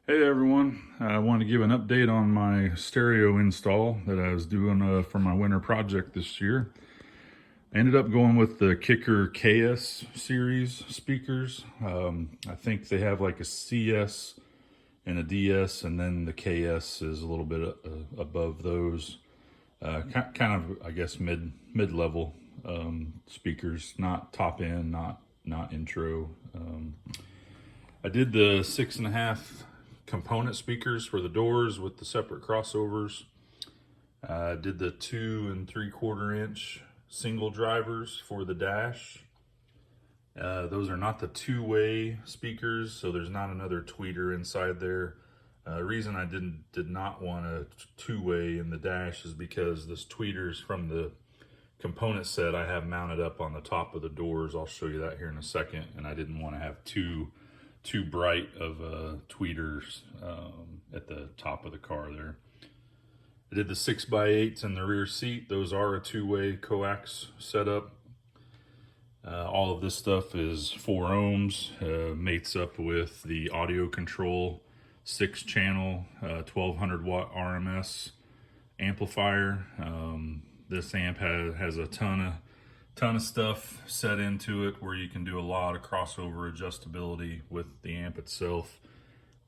Hey everyone, I want to give an update on my stereo install that I was doing for my winter project this year. I ended up going with the Kicker KS series speakers. I think they have like a CS and a DS, and then the KS is a little bit above those. Kind of, I guess, mid-level speakers, not top end, not intro. I did the 6.5 component speakers for the doors with the separate crossovers. I did the 2 3/4 inch single drivers for the dash. Those are not the two-way speakers, so there's not another tweeter inside there. The reason I did not want a two-way in the dash is because this tweeters from the component set I have mounted up on the top of the doors. I'll show you that here in a second, and I didn't want to have too bright of tweeters at the top of the car there. I did the 6x8s in the rear seat. Those are a two-way coax setup. All of this stuff is 4 ohms, mates up with the audio control 6-channel 1200 watt RMS amplifier. This amp has a ton of stuff set into it where you can do a lot of crossover adjustability with the amp itself.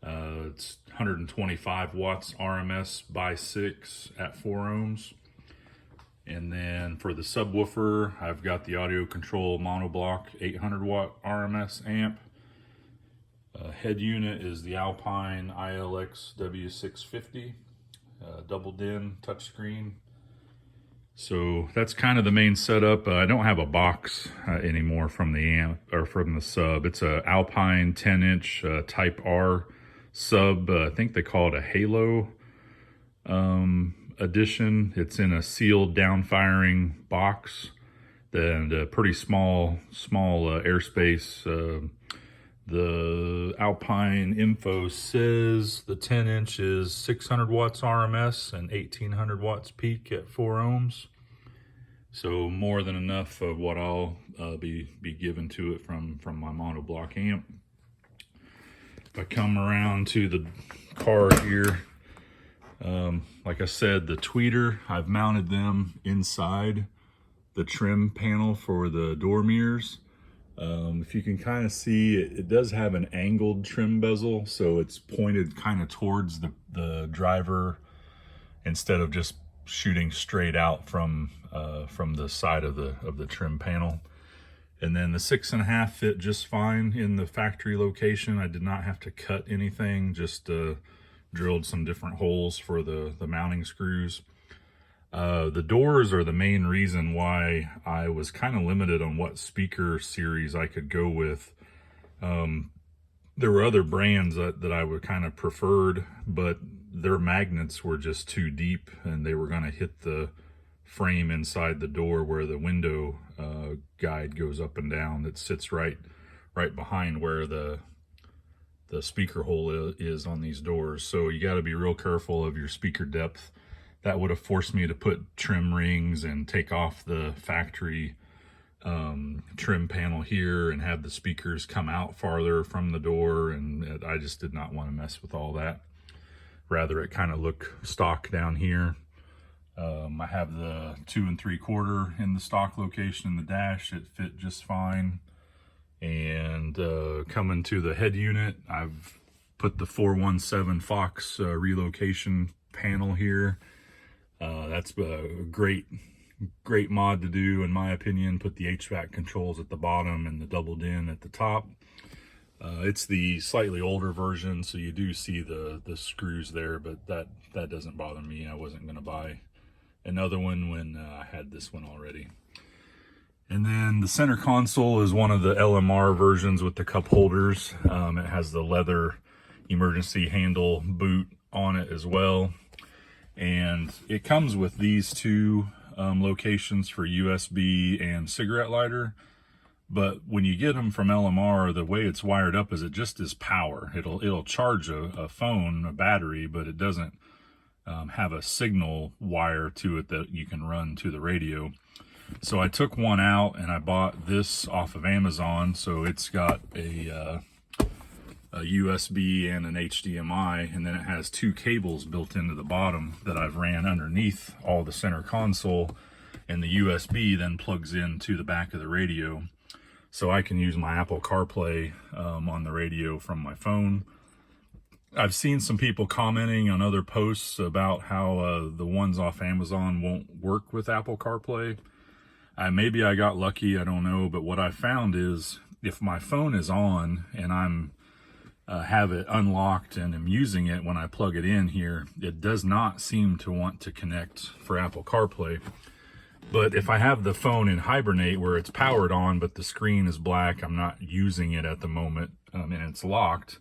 It's 125 watts RMS by 6 at 4 ohms. And then for the subwoofer, I've got the audio control monoblock 800 watt RMS amp. Head unit is the Alpine ILX W650 double din touchscreen. So that's kind of the main setup. I don't have a box anymore from the amp or from the sub. It's a Alpine 10-inch Type R sub. I think they call it a Halo edition. It's in a sealed down-firing box and a pretty small airspace. The Alpine info says the 10-inch is 600 watts RMS and 1800 watts peak at 4 ohms. So more than enough of what I'll be given to it from my monoblock amp. If I come around to the car here, like I said, the tweeter, I've mounted them inside the trim panel for the door mirrors. If you can kind of see, it does have an angled trim bezel, so it's pointed kind of towards the driver instead of just shooting straight out from the side of the trim panel. And then the 6.5 fit just fine in the factory location. I did not have to cut anything, just drilled some different holes for the mounting screws. The doors are the main reason why I was kind of limited on what speaker series I could go with. There were other brands that I would kind of preferred, but their magnets were just too deep and they were going to hit the frame inside the door where the window guide goes up and down. That sits right behind where the speaker hole is on these doors. So you got to be real careful of your speaker depth. That would have forced me to put trim rings and take off the factory trim panel here and have the speakers come out farther from the door, and I just did not want to mess with all that. Rather it kind of look stock down here. I have the 2 3/4 in the stock location in the dash. It fit just fine. And coming to the head unit, I've put the 417 Fox relocation panel here. That's a great mod to do, in my opinion. Put the HVAC controls at the bottom and the double din at the top. It's the slightly older version, so you do see the screws there, but that doesn't bother me. I wasn't going to buy another one when I had this one already. And then the center console is one of the LMR versions with the cup holders. It has the leather emergency handle boot on it as well. And it comes with these two locations for USB and cigarette lighter. But when you get them from LMR, the way it's wired up is it just is power. It'll charge a phone, a battery, but it doesn't have a signal wire to it that you can run to the radio. So I took one out and I bought this off of Amazon. So it's got a USB and an HDMI, and then it has two cables built into the bottom that I've ran underneath all the center console, and the USB then plugs into the back of the radio. So I can use my Apple CarPlay on the radio from my phone. I've seen some people commenting on other posts about how the ones off Amazon won't work with Apple CarPlay. Maybe I got lucky, I don't know, but what I found is if my phone is on and I'm have it unlocked and am using it when I plug it in here, it does not seem to want to connect for Apple CarPlay. But if I have the phone in hibernate where it's powered on but the screen is black, I'm not using it at the moment, and it's locked,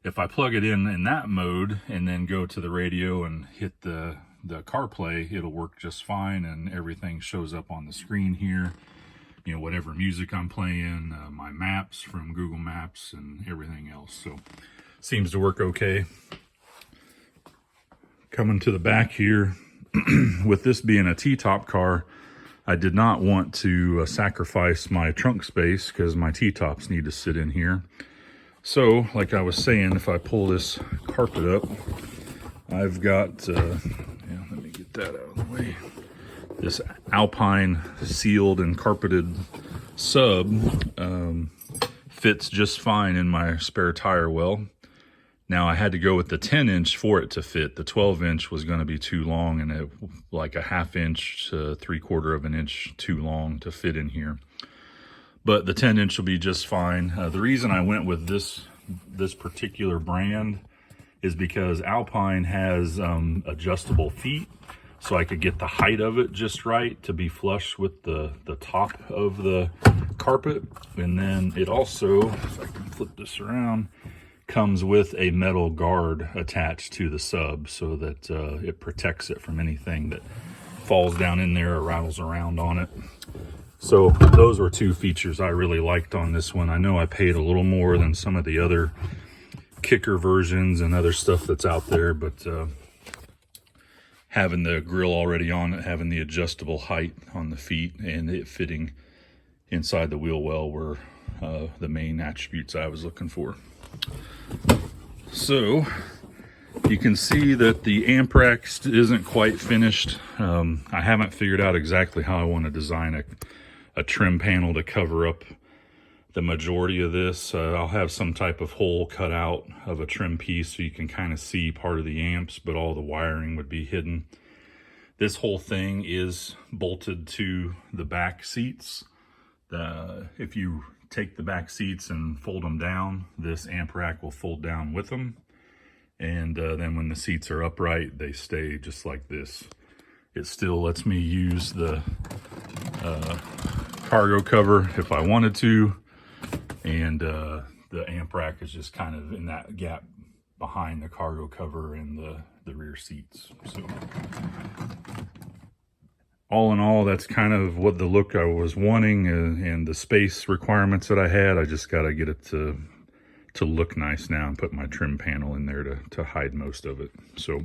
if I plug it in that mode and then go to the radio and hit the CarPlay, it'll work just fine, and everything shows up on the screen here. You know, whatever music I'm playing, my maps from Google Maps, and everything else. So, seems to work okay. Coming to the back here, with this being a T-top car, I did not want to sacrifice my trunk space because my T-tops need to sit in here. So, like I was saying, if I pull this carpet up, I've got, let me get that out of the way. This Alpine sealed and carpeted sub fits just fine in my spare tire well. Now I had to go with the 10-inch for it to fit. The 12-inch was going to be too long, and it like a 1/2 inch to 3/4 of an inch too long to fit in here. But the 10-inch will be just fine. The reason I went with this particular brand is because Alpine has adjustable feet, so I could get the height of it just right to be flush with the top of the carpet. And then it also, if I can flip this around, comes with a metal guard attached to the sub so that it protects it from anything that falls down in there or rattles around on it. So those were two features I really liked on this one. I know I paid a little more than some of the other kicker versions and other stuff that's out there, but having the grill already on it, having the adjustable height on the feet, and it fitting inside the wheel well were the main attributes I was looking for. So you can see that the amp rack isn't quite finished. I haven't figured out exactly how I want to design a trim panel to cover up the majority of this. I'll have some type of hole cut out of a trim piece so you can kind of see part of the amps, but all the wiring would be hidden. This whole thing is bolted to the back seats. If you take the back seats and fold them down, this amp rack will fold down with them. And then when the seats are upright, they stay just like this. It still lets me use the cargo cover if I wanted to. And the amp rack is just kind of in that gap behind the cargo cover and the rear seats. So all in all, that's kind of what the look I was wanting, and the space requirements that I had. I just got to get it to look nice now and put my trim panel in there to hide most of it. So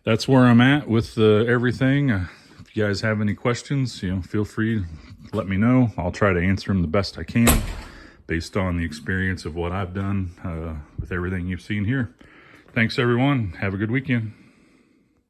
that's where I'm at with everything. If you guys have any questions, feel free to let me know. I'll try to answer them the best I can based on the experience of what I've done with everything you've seen here. Thanks, everyone. Have a good weekend.